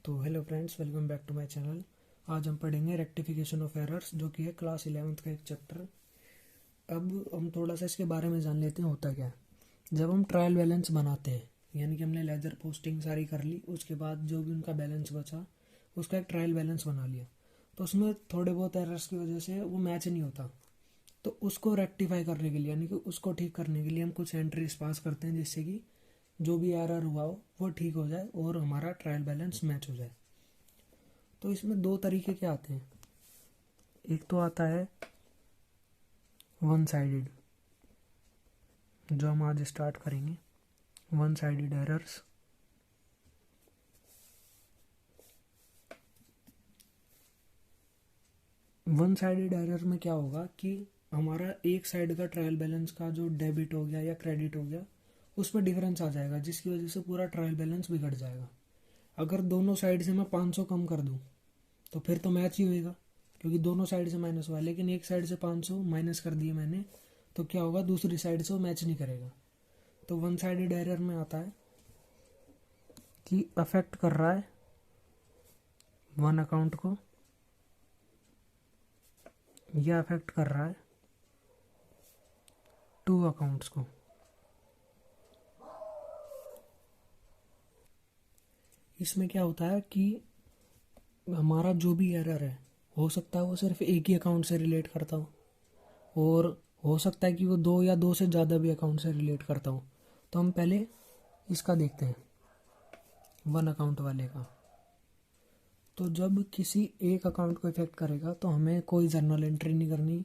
तो hello friends, welcome back to my channel. आज हम पढ़ेंगे रेक्टिफिकेशन ऑफ एरर्स, जो कि है क्लास 11th का एक चैप्टर। अब हम थोड़ा सा इसके बारे में जान लेते हैं होता क्या है। जब हम ट्रायल बैलेंस बनाते हैं, यानी कि हमने लेजर पोस्टिंग सारी कर ली, उसके बाद जो भी उनका बैलेंस बचा उसका एक ट्रायल बैलेंस बना लिया, तो उसमें थोड़े बहुत एरर्स की वजह से वो मैच नहीं होता। तो उसको रेक्टिफाई करने के लिए, यानी कि उसको ठीक करने के लिए हम कुछ एंट्रीज पास करते हैं, जिससे कि जो भी एरर हुआ हो वो ठीक हो जाए और हमारा ट्रायल बैलेंस मैच हो जाए। तो इसमें दो तरीके के आते हैं। एक तो आता है वन साइडेड, जो हम आज स्टार्ट करेंगे। One sided errors. One sided error में क्या होगा कि हमारा एक साइड का ट्रायल बैलेंस का जो डेबिट हो गया या क्रेडिट हो गया, उसमें डिफरेंस आ जाएगा, जिसकी वजह से पूरा ट्रायल बैलेंस बिगड़ जाएगा। अगर दोनों साइड से मैं 500 कम कर दूं तो फिर तो मैच ही होएगा, क्योंकि दोनों साइड से माइनस हुआ। लेकिन एक साइड से 500 माइनस कर दिए मैंने, तो क्या होगा, दूसरी साइड से वो मैच नहीं करेगा। तो वन साइडेड एरर में आता है कि अफेक्ट कर रहा है वन अकाउंट को या अफेक्ट कर रहा है टू अकाउंट्स को। इसमें क्या होता है कि हमारा जो भी एरर है, हो सकता है वो सिर्फ एक ही अकाउंट से रिलेट करता हो, और हो सकता है कि वो दो या दो से ज़्यादा भी अकाउंट से रिलेट करता हो। तो हम पहले इसका देखते हैं, वन अकाउंट वाले का। तो जब किसी एक अकाउंट को इफेक्ट करेगा तो हमें कोई जर्नल एंट्री नहीं करनी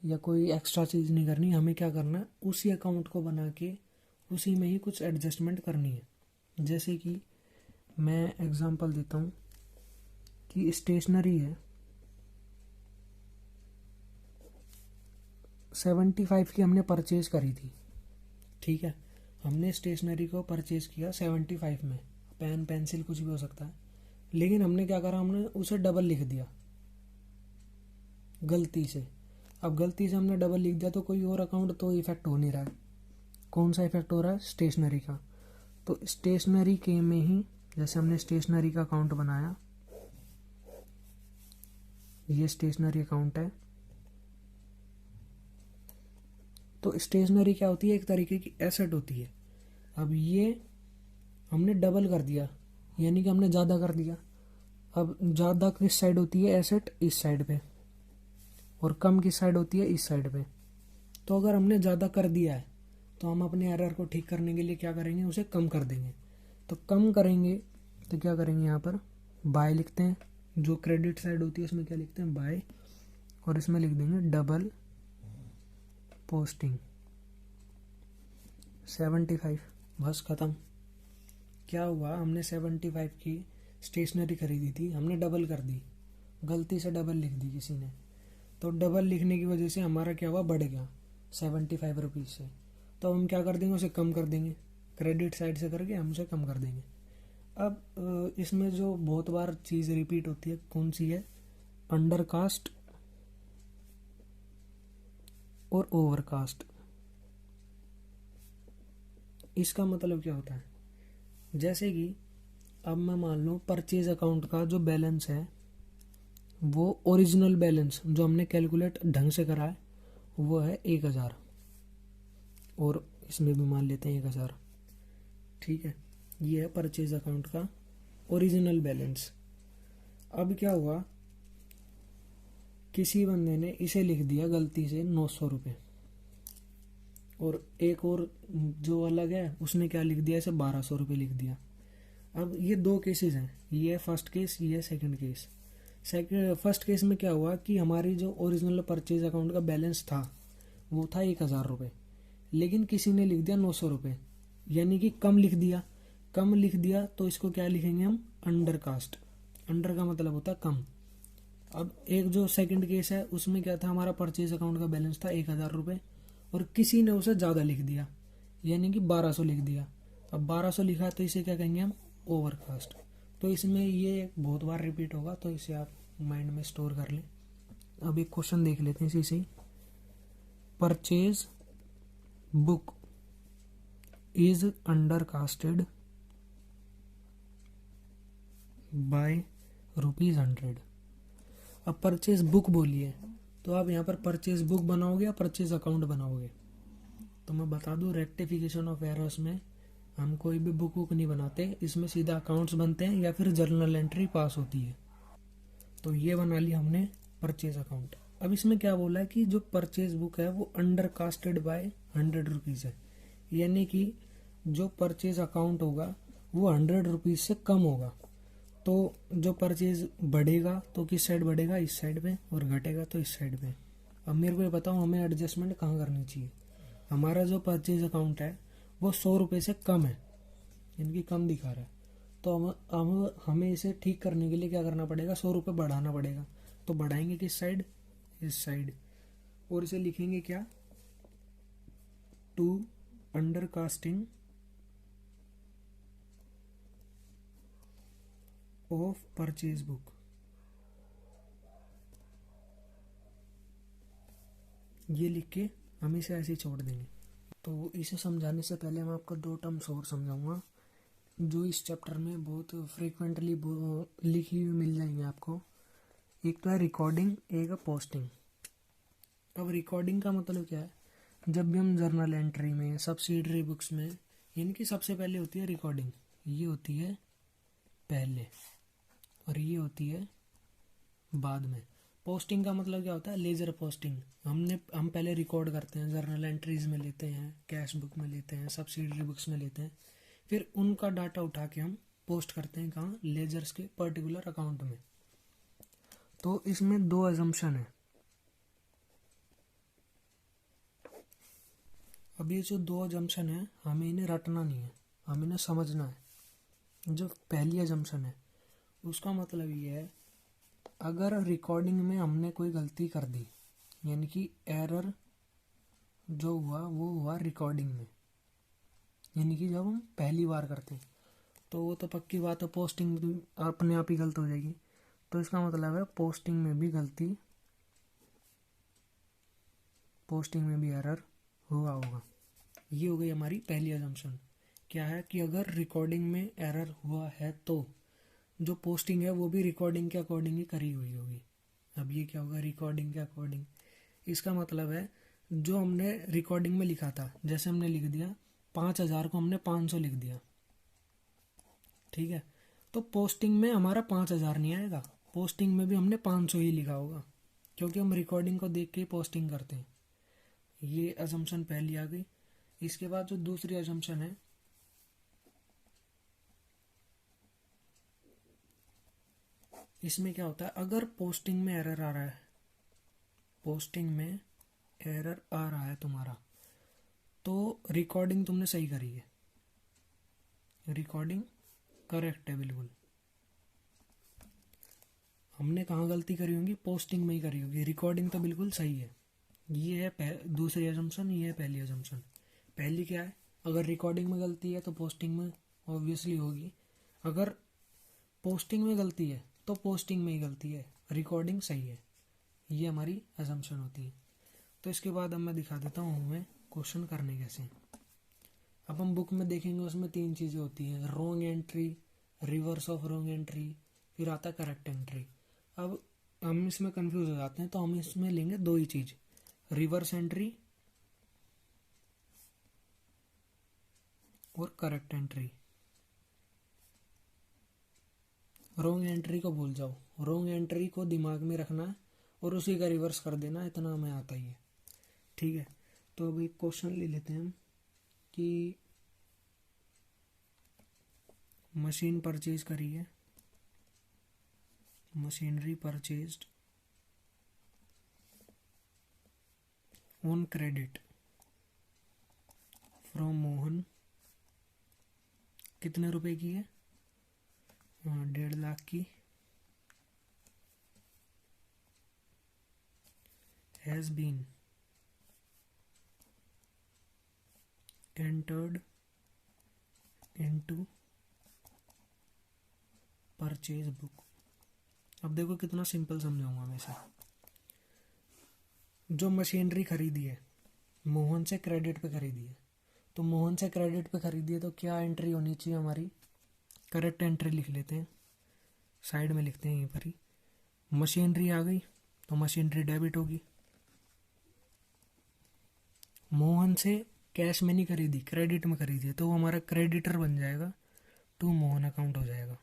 या कोई एक्स्ट्रा चीज़ नहीं करनी। हमें क्या करना है, उसी अकाउंट को बना के उसी में ही कुछ एडजस्टमेंट करनी है। जैसे कि मैं एग्जांपल देता हूँ कि स्टेशनरी है 75 की, हमने परचेज करी थी। ठीक है, हमने स्टेशनरी को परचेज किया 75 में, पेन पेंसिल कुछ भी हो सकता है। लेकिन हमने क्या करा, हमने उसे डबल लिख दिया गलती से। अब गलती से हमने डबल लिख दिया तो कोई और अकाउंट तो इफेक्ट हो नहीं रहा है। कौन सा इफेक्ट हो रहा है, स्टेशनरी का। तो स्टेशनरी के में ही, जैसे हमने स्टेशनरी का अकाउंट बनाया, ये स्टेशनरी अकाउंट है। तो स्टेशनरी क्या होती है, एक तरीके की एसेट होती है। अब ये हमने डबल कर दिया, यानी कि हमने ज़्यादा कर दिया। अब ज़्यादा किस साइड होती है, एसेट इस साइड पे, और कम किस साइड होती है, इस साइड पे। तो अगर हमने ज़्यादा कर दिया है तो हम अपने एरर को ठीक करने के लिए क्या करेंगे, उसे कम कर देंगे। तो कम करेंगे तो क्या करेंगे, यहाँ पर बाय लिखते हैं। जो क्रेडिट साइड होती है उसमें क्या लिखते हैं, बाय, और इसमें लिख देंगे डबल पोस्टिंग 75। बस ख़त्म। क्या हुआ, हमने 75 की स्टेशनरी खरीदी थी, हमने डबल कर दी, गलती से डबल लिख दी किसी ने। तो डबल लिखने की वजह से हमारा क्या हुआ, बढ़ गया 75 रुपीज़ से। तो हम क्या कर देंगे, उसे कम कर देंगे, क्रेडिट साइड से करके हम उसे कम कर देंगे। अब इसमें जो बहुत बार चीज़ रिपीट होती है, कौन सी है, अंडरकास्ट और ओवरकास्ट। इसका मतलब क्या होता है, जैसे कि अब मैं मान लूँ परचेज अकाउंट का जो बैलेंस है, वो ओरिजिनल बैलेंस जो हमने कैलकुलेट ढंग से करा है वो है 1000, और इसमें भी मान लेते हैं 1000। ठीक है, ये है परचेज अकाउंट का ओरिजिनल बैलेंस। अब क्या हुआ, किसी बंदे ने इसे लिख दिया गलती से 900 रुपये, और एक और जो अलग है उसने क्या लिख दिया, इसे 1200 रुपये लिख दिया। अब ये दो केसेस हैं, ये है फर्स्ट केस, ये है सेकंड केस। फर्स्ट केस में क्या हुआ कि हमारी जो ओरिजिनल परचेज अकाउंट का बैलेंस था वो था 1000 रुपये, लेकिन किसी ने लिख दिया 900 रुपये, यानी कि कम लिख दिया। कम लिख दिया तो इसको क्या लिखेंगे हम, अंडर कास्ट। अंडर का मतलब होता है कम। अब एक जो सेकंड केस है उसमें क्या था, हमारा परचेज अकाउंट का बैलेंस था 1000 रुपये, और किसी ने उसे ज़्यादा लिख दिया, यानी कि 1200 लिख दिया। अब 1200 लिखा तो इसे क्या कहेंगे हम, ओवरकास्ट। तो इसमें ये बहुत बार रिपीट होगा, तो इसे आप माइंड में स्टोर कर लें। अब एक क्वेश्चन देख लेते हैं इसी से। Purchase book is under casted by ₹100। अब परचेज बुक बोलिए, तो आप यहाँ पर परचेज बुक बनाओगे या परचेज अकाउंट बनाओगे? तो मैं बता दूं, रेक्टिफिकेशन ऑफ एरर्स में हम कोई भी बुक नहीं बनाते, इसमें सीधा अकाउंट्स बनते हैं या फिर जर्नल एंट्री पास होती है। तो ये बना लिया हमने परचेज अकाउंट। अब इसमें क्या बोला है कि जो परचेज बुक है वो अंडर कास्टेड बाय ₹100 है, यानी कि जो परचेज अकाउंट होगा वो ₹100 से कम होगा। तो जो परचेज बढ़ेगा तो किस साइड बढ़ेगा? इस साइड पे, और घटेगा तो इस साइड पे। अब मेरे को ये बताओ हमें एडजस्टमेंट कहाँ करनी चाहिए? हमारा जो परचेज अकाउंट है वो ₹100 से कम है, इनकी कम दिखा रहा है। तो हम हमें इसे ठीक करने के लिए क्या करना पड़ेगा? ₹100 बढ़ाना पड़ेगा। तो बढ़ाएंगे किस साइड? इस साइड। और इसे लिखेंगे क्या? To under casting of purchase book. ये लिख के हम इसे ऐसे ही छोड़ देंगे। तो इसे समझाने से पहले मैं आपको 2 टर्म्स और समझाऊंगा जो इस चैप्टर में बहुत फ्रीक्वेंटली लिखी हुई मिल जाएंगे आपको। एक तो है रिकॉर्डिंग, एक है पोस्टिंग। अब रिकॉर्डिंग का मतलब क्या है? जब भी हम जर्नल एंट्री में, सब्सिडरी बुक्स में, इनकी सबसे पहले होती है रिकॉर्डिंग। ये होती है पहले और ये होती है बाद में। पोस्टिंग का मतलब क्या होता है? Ledger posting. हम पहले रिकॉर्ड करते हैं, जर्नल एंट्रीज में लेते हैं, कैश बुक में लेते हैं, सब्सिडरी बुक्स में लेते हैं, फिर उनका डाटा उठा के हम पोस्ट करते हैं कहाँ? लेजर्स के पर्टिकुलर अकाउंट में। तो इसमें 2 अजम्पशन है। अब ये जो 2 अजम्पशन है हमें इन्हें रटना नहीं है, हमें इन्हें समझना है। जो पहली अजम्पशन है उसका मतलब ये है, अगर रिकॉर्डिंग में हमने कोई गलती कर दी, यानी कि एरर जो हुआ वो हुआ रिकॉर्डिंग में, यानी कि जब हम पहली बार करते हैं, तो वो तो पक्की बात है पोस्टिंग में तो अपने आप ही गलत हो जाएगी। तो इसका मतलब है पोस्टिंग में भी गलती, पोस्टिंग में भी एरर हुआ होगा। ये हो गई हमारी पहली अजम्पशन। क्या है कि अगर रिकॉर्डिंग में एरर हुआ है तो जो पोस्टिंग है वो भी रिकॉर्डिंग के अकॉर्डिंग ही करी हुई होगी। अब ये क्या होगा? रिकॉर्डिंग के अकॉर्डिंग। इसका मतलब है जो हमने रिकॉर्डिंग में लिखा था, जैसे हमने लिख दिया 5,000 को हमने 500 लिख दिया, ठीक है? तो पोस्टिंग में हमारा 5,000 नहीं आएगा, पोस्टिंग में भी हमने 500 ही लिखा होगा, क्योंकि हम रिकॉर्डिंग को देख के ही पोस्टिंग करते हैं। ये अजम्पशन पहली आ गई। इसके बाद जो दूसरी अजम्पशन है, इसमें क्या होता है? अगर पोस्टिंग में एरर आ रहा है, पोस्टिंग में एरर आ रहा है तुम्हारा, तो रिकॉर्डिंग तुमने सही करी है, रिकॉर्डिंग करेक्ट है बिल्कुल। हमने कहाँ गलती करी होगी? पोस्टिंग में ही करी होगी। रिकॉर्डिंग तो बिल्कुल सही है। ये है दूसरी अजम्पशन, ये है पहली अजम्पशन। पहली क्या है? अगर रिकॉर्डिंग में गलती है तो पोस्टिंग में ऑब्वियसली होगी। अगर पोस्टिंग में गलती है तो पोस्टिंग में ही गलती है, रिकॉर्डिंग सही है। ये हमारी अजम्पशन होती है। तो इसके बाद अब मैं दिखा देता हूँ हमें क्वेश्चन करने कैसे। अब हम बुक में देखेंगे, उसमें 3 चीज़ें होती हैं, wrong entry, reverse of wrong entry, फिर आता है करेक्ट एंट्री। अब हम इसमें कंफ्यूज हो जाते हैं, तो हम इसमें लेंगे 2 ही चीज़, रिवर्स एंट्री और करेक्ट एंट्री। रॉन्ग एंट्री को भूल जाओ, रॉन्ग एंट्री को दिमाग में रखना और उसी का रिवर्स कर देना, इतना हमें आता ही है, ठीक है? तो अब एक क्वेश्चन ले लेते हैं हम कि मशीन परचेज करी है, machinery purchased on credit from Mohan, कितने रुपए की है? 1.5 लाख की। Has been entered into purchase book. अब देखो कितना सिंपल समझाऊंगा मैं इसे। जो मशीनरी खरीदी है मोहन से क्रेडिट पे खरीदी है, तो मोहन से क्रेडिट पे खरीदी है तो क्या एंट्री होनी चाहिए हमारी? करेक्ट एंट्री लिख लेते हैं। साइड में लिखते हैं यहीं पर ही। मशीनरी आ गई तो मशीनरी डेबिट होगी। मोहन से कैश में नहीं खरीदी, क्रेडिट में खरीदी है, तो वो हमारा क्रेडिटर बन जाएगा, टू मोहन अकाउंट हो जाएगा।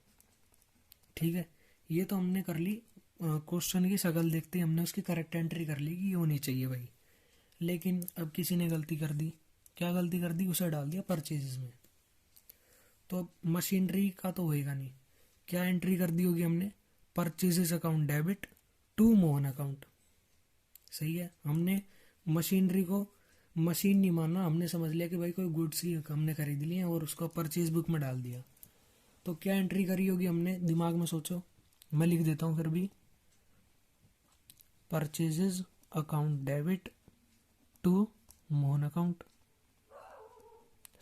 ठीक है, ये तो हमने कर ली। क्वेश्चन की शक्ल देखते ही हमने उसकी करेक्ट एंट्री कर ली कि ये होनी चाहिए भाई। लेकिन अब किसी ने गलती कर दी। क्या गलती कर दी? उसे डाल दिया परचेजेस में। तो अब मशीनरी का तो होएगा नहीं। क्या एंट्री कर दी होगी हमने? Purchases account debit to Mohan account. सही है, हमने मशीनरी को मशीन नहीं माना, हमने समझ लिया कि भाई कोई गुड्स ही हमने खरीद लिए और उसको परचेज बुक में डाल दिया। तो क्या एंट्री करी होगी हमने? दिमाग में सोचो, मैं लिख देता हूं फिर भी। Purchases account debit to Mohan account.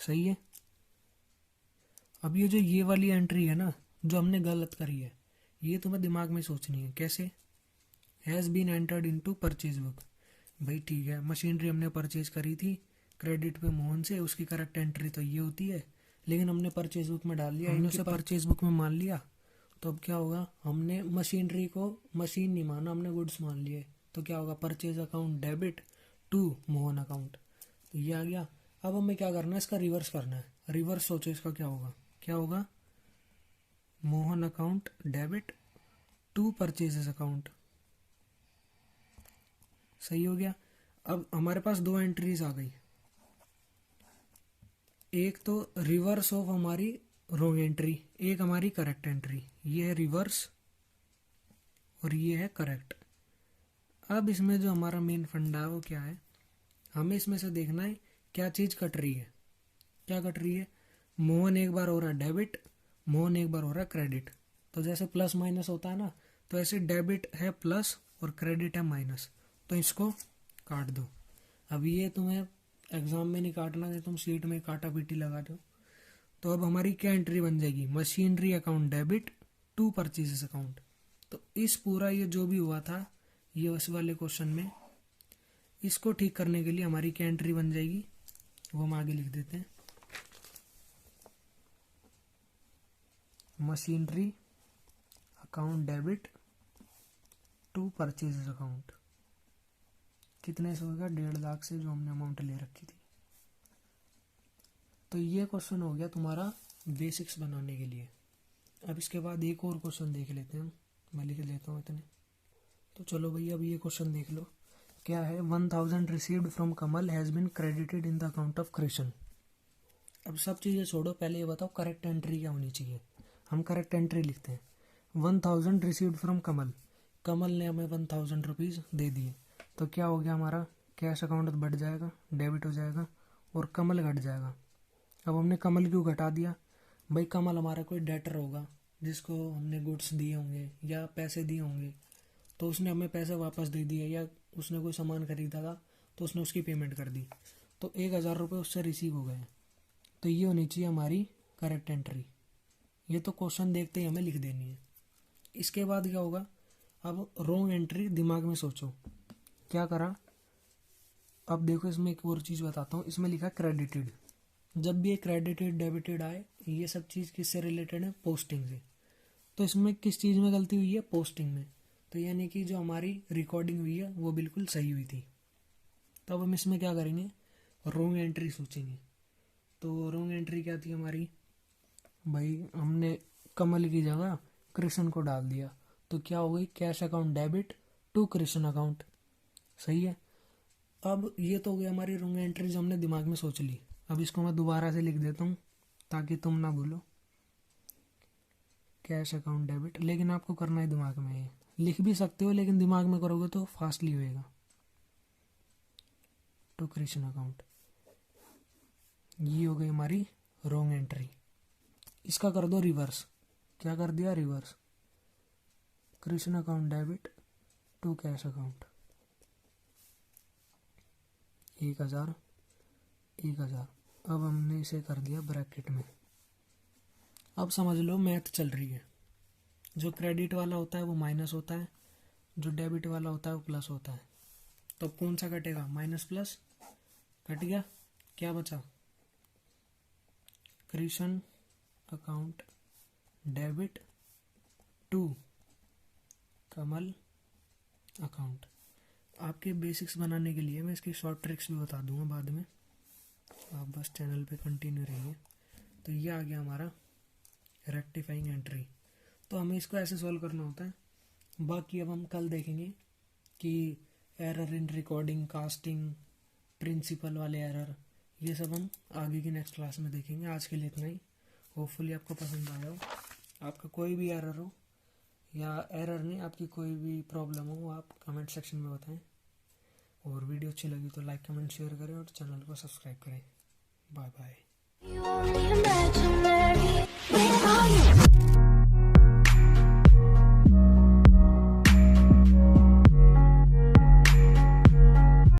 सही है। अब ये जो ये वाली एंट्री है ना, जो हमने गलत करी है, ये तुम्हें दिमाग में सोचनी है। कैसे? Has been entered into purchase book. भाई ठीक है, मशीनरी हमने परचेज करी थी क्रेडिट पे मोहन से, उसकी करेक्ट एंट्री तो ये होती है, लेकिन हमने परचेज बुक में डाल लिया, हमने उसे परचेज बुक में मान लिया। तो अब क्या होगा? हमने मशीनरी को मशीन नहीं माना, हमने गुड्स मान लिए। तो क्या होगा? Purchase account debit to Mohan account. तो ये आ गया। अब हमें क्या करना है? इसका रिवर्स करना है। रिवर्स सोचो इसका क्या होगा? क्या होगा? Mohan account debit to purchases account. सही हो गया। अब हमारे पास दो एंट्रीज आ गई। एक तो रिवर्स ऑफ हमारी रॉन्ग एंट्री, एक हमारी करेक्ट एंट्री। ये है रिवर्स और ये है करेक्ट। अब इसमें जो हमारा मेन फंडा है वो क्या है? हमें इसमें से देखना है क्या चीज कट रही है। क्या कट रही है? मोहन एक बार हो रहा है डेबिट, मोहन एक बार हो रहा है क्रेडिट। तो जैसे प्लस माइनस होता है ना, तो ऐसे डेबिट है प्लस और क्रेडिट है माइनस, तो इसको काट दो। अब ये तुम्हें एग्जाम में नहीं काटना कि तुम सीट में काटा पीटी लगा दो। तो अब हमारी क्या एंट्री बन जाएगी? Machinery account debit to purchases account. तो इस पूरा ये जो भी हुआ था ये उस वाले क्वेश्चन में, इसको ठीक करने के लिए हमारी क्या एंट्री बन जाएगी वो हम आगे लिख देते हैं। Machinery account debit to purchases account. कितने से होगा? 1.5 लाख से, जो हमने अमाउंट ले रखी थी। तो ये क्वेश्चन हो गया तुम्हारा बेसिक्स बनाने के लिए। अब इसके बाद एक और क्वेश्चन देख लेते हैं हम। मैं लिख लेता हूँ इतने। तो चलो भैया अब ये क्वेश्चन देख लो। क्या है? 1000 received from Kamal has been credited in the account of Krishna. अब सब चीज़ें छोड़ो, पहले ये बताओ करेक्ट एंट्री क्या होनी चाहिए। हम करेक्ट एंट्री लिखते हैं। 1000 रिसीव्ड फ्रॉम कमल, कमल ने हमें 1000 रुपीज़ दे दिए। तो क्या हो गया? हमारा कैश अकाउंट बढ़ जाएगा, डेबिट हो जाएगा, और कमल घट जाएगा। अब हमने कमल क्यों घटा दिया? भाई कमल हमारा कोई डेटर होगा जिसको हमने गुड्स दिए होंगे या पैसे दिए होंगे, तो उसने हमें पैसे वापस दे दिए, या उसने कोई सामान खरीदा था तो उसने उसकी पेमेंट कर दी, तो 1000 रुपये उससे रिसीव हो गए। तो ये होनी चाहिए हमारी करेक्ट एंट्री। ये तो क्वेश्चन देखते ही हमें लिख देनी है। इसके बाद क्या होगा? अब रॉन्ग एंट्री दिमाग में सोचो क्या करा। अब देखो इसमें एक और चीज़ बताता हूँ। इसमें लिखा क्रेडिटेड। जब भी ये क्रेडिटेड डेबिटेड आए, ये सब चीज़ किससे रिलेटेड है? पोस्टिंग से। तो इसमें किस चीज़ में गलती हुई है? पोस्टिंग में। तो यानी कि जो हमारी रिकॉर्डिंग हुई है वो बिल्कुल सही हुई थी। तो अब हम इसमें क्या करेंगे? रॉन्ग एंट्री सोचेंगे। तो रॉन्ग एंट्री क्या थी हमारी? भाई हमने कमल की जगह कृष्ण को डाल दिया, तो क्या हो गई? Cash account debit to Krishna account. सही है। अब ये तो हो गई हमारी रॉन्ग एंट्री जो हमने दिमाग में सोच ली। अब इसको मैं दोबारा से लिख देता हूँ ताकि तुम ना भूलो। कैश अकाउंट डेबिट, लेकिन आपको करना है दिमाग में। ये लिख भी सकते हो लेकिन दिमाग में करोगे तो फास्टली होएगा। To Krishna account. ये हो गई हमारी रॉन्ग एंट्री। इसका कर दो रिवर्स। क्या कर दिया? Reverse. Krishna account debit to cash account. 1000 1000। अब हमने इसे कर दिया ब्रैकेट में। अब समझ लो मैथ चल रही है। जो क्रेडिट वाला होता है वो माइनस होता है, जो डेबिट वाला होता है वो प्लस होता है। तो अब कौन सा कटेगा? माइनस प्लस कट गया। क्या बचा? Krishna account debit to Kamal account. आपके बेसिक्स बनाने के लिए मैं इसकी शॉर्ट ट्रिक्स भी बता दूंगा बाद में, आप बस चैनल पे कंटिन्यू रहिए। तो ये आ गया हमारा रेक्टिफाइंग एंट्री। तो हमें इसको ऐसे सॉल्व करना होता है। बाकी अब हम कल देखेंगे कि error in recording, casting, principle वाले एरर, ये सब हम आगे की नेक्स्ट क्लास में देखेंगे। आज के लिए इतना ही। होपफुली आपको पसंद आया हो। आपका कोई भी एरर हो या एरर नहीं, आपकी कोई भी प्रॉब्लम हो, वो आप कमेंट सेक्शन में बताएं। और वीडियो अच्छी लगी तो लाइक, कमेंट, शेयर करें और चैनल को सब्सक्राइब करें। Bye bye.